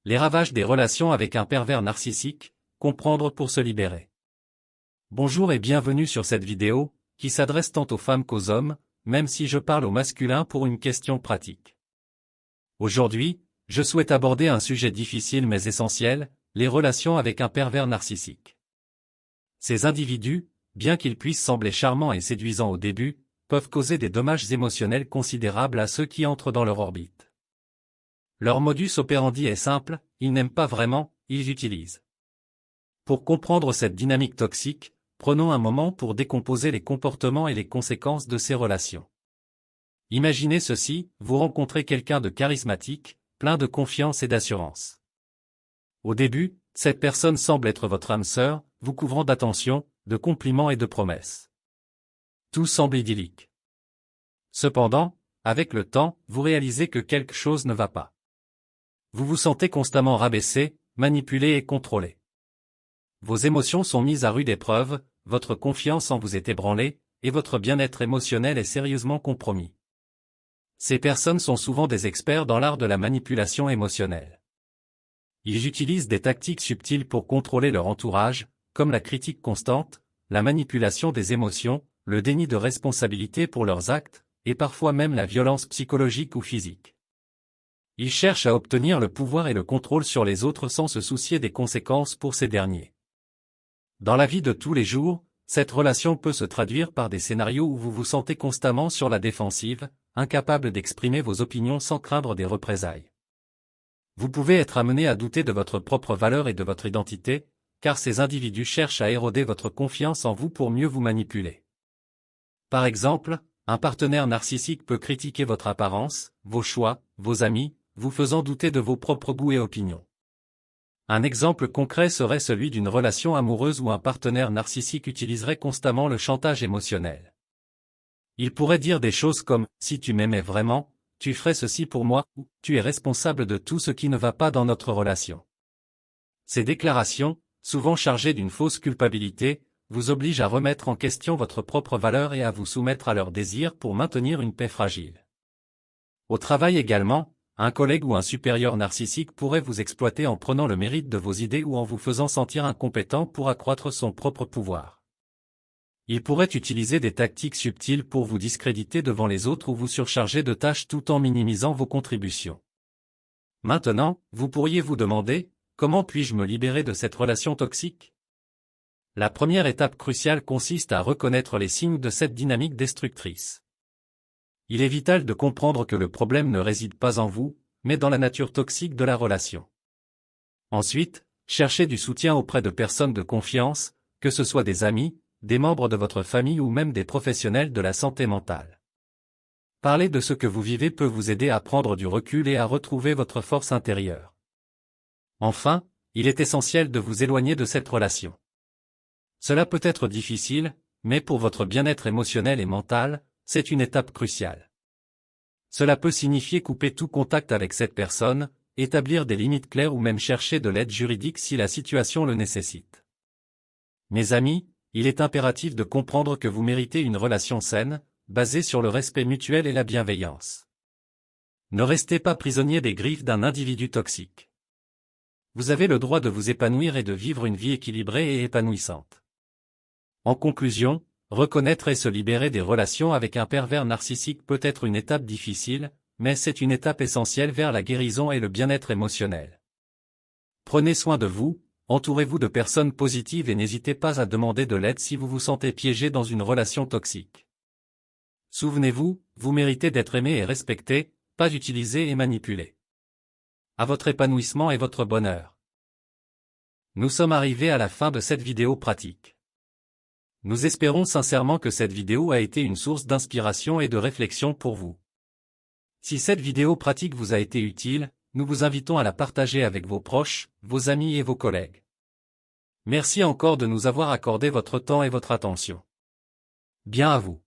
Les ravages des relations avec un pervers narcissique, comprendre pour se libérer. Bonjour et bienvenue sur cette vidéo, qui s'adresse tant aux femmes qu'aux hommes, même si je parle au masculin pour une question pratique. Aujourd'hui, je souhaite aborder un sujet difficile mais essentiel, les relations avec un pervers narcissique. Ces individus, bien qu'ils puissent sembler charmants et séduisants au début, peuvent causer des dommages émotionnels considérables à ceux qui entrent dans leur orbite. Leur modus operandi est simple, ils n'aiment pas vraiment, ils utilisent. Pour comprendre cette dynamique toxique, prenons un moment pour décomposer les comportements et les conséquences de ces relations. Imaginez ceci, vous rencontrez quelqu'un de charismatique, plein de confiance et d'assurance. Au début, cette personne semble être votre âme sœur, vous couvrant d'attention, de compliments et de promesses. Tout semble idyllique. Cependant, avec le temps, vous réalisez que quelque chose ne va pas. Vous vous sentez constamment rabaissé, manipulé et contrôlé. Vos émotions sont mises à rude épreuve, votre confiance en vous est ébranlée, et votre bien-être émotionnel est sérieusement compromis. Ces personnes sont souvent des experts dans l'art de la manipulation émotionnelle. Ils utilisent des tactiques subtiles pour contrôler leur entourage, comme la critique constante, la manipulation des émotions, le déni de responsabilité pour leurs actes, et parfois même la violence psychologique ou physique. Ils cherchent à obtenir le pouvoir et le contrôle sur les autres sans se soucier des conséquences pour ces derniers. Dans la vie de tous les jours, cette relation peut se traduire par des scénarios où vous vous sentez constamment sur la défensive, incapable d'exprimer vos opinions sans craindre des représailles. Vous pouvez être amené à douter de votre propre valeur et de votre identité, car ces individus cherchent à éroder votre confiance en vous pour mieux vous manipuler. Par exemple, un partenaire narcissique peut critiquer votre apparence, vos choix, vos amis, vous faisant douter de vos propres goûts et opinions. Un exemple concret serait celui d'une relation amoureuse où un partenaire narcissique utiliserait constamment le chantage émotionnel. Il pourrait dire des choses comme « si tu m'aimais vraiment, tu ferais ceci pour moi » ou « tu es responsable de tout ce qui ne va pas dans notre relation ». Ces déclarations, souvent chargées d'une fausse culpabilité, vous obligent à remettre en question votre propre valeur et à vous soumettre à leurs désirs pour maintenir une paix fragile. Au travail également, un collègue ou un supérieur narcissique pourrait vous exploiter en prenant le mérite de vos idées ou en vous faisant sentir incompétent pour accroître son propre pouvoir. Il pourrait utiliser des tactiques subtiles pour vous discréditer devant les autres ou vous surcharger de tâches tout en minimisant vos contributions. Maintenant, vous pourriez vous demander, comment puis-je me libérer de cette relation toxique ? La première étape cruciale consiste à reconnaître les signes de cette dynamique destructrice. Il est vital de comprendre que le problème ne réside pas en vous, mais dans la nature toxique de la relation. Ensuite, cherchez du soutien auprès de personnes de confiance, que ce soit des amis, des membres de votre famille ou même des professionnels de la santé mentale. Parler de ce que vous vivez peut vous aider à prendre du recul et à retrouver votre force intérieure. Enfin, il est essentiel de vous éloigner de cette relation. Cela peut être difficile, mais pour votre bien-être émotionnel et mental, c'est une étape cruciale. Cela peut signifier couper tout contact avec cette personne, établir des limites claires ou même chercher de l'aide juridique si la situation le nécessite. Mes amis, il est impératif de comprendre que vous méritez une relation saine, basée sur le respect mutuel et la bienveillance. Ne restez pas prisonnier des griffes d'un individu toxique. Vous avez le droit de vous épanouir et de vivre une vie équilibrée et épanouissante. En conclusion, reconnaître et se libérer des relations avec un pervers narcissique peut être une étape difficile, mais c'est une étape essentielle vers la guérison et le bien-être émotionnel. Prenez soin de vous, entourez-vous de personnes positives et n'hésitez pas à demander de l'aide si vous vous sentez piégé dans une relation toxique. Souvenez-vous, vous méritez d'être aimé et respecté, pas utilisé et manipulé. À votre épanouissement et votre bonheur. Nous sommes arrivés à la fin de cette vidéo pratique. Nous espérons sincèrement que cette vidéo a été une source d'inspiration et de réflexion pour vous. Si cette vidéo pratique vous a été utile, nous vous invitons à la partager avec vos proches, vos amis et vos collègues. Merci encore de nous avoir accordé votre temps et votre attention. Bien à vous.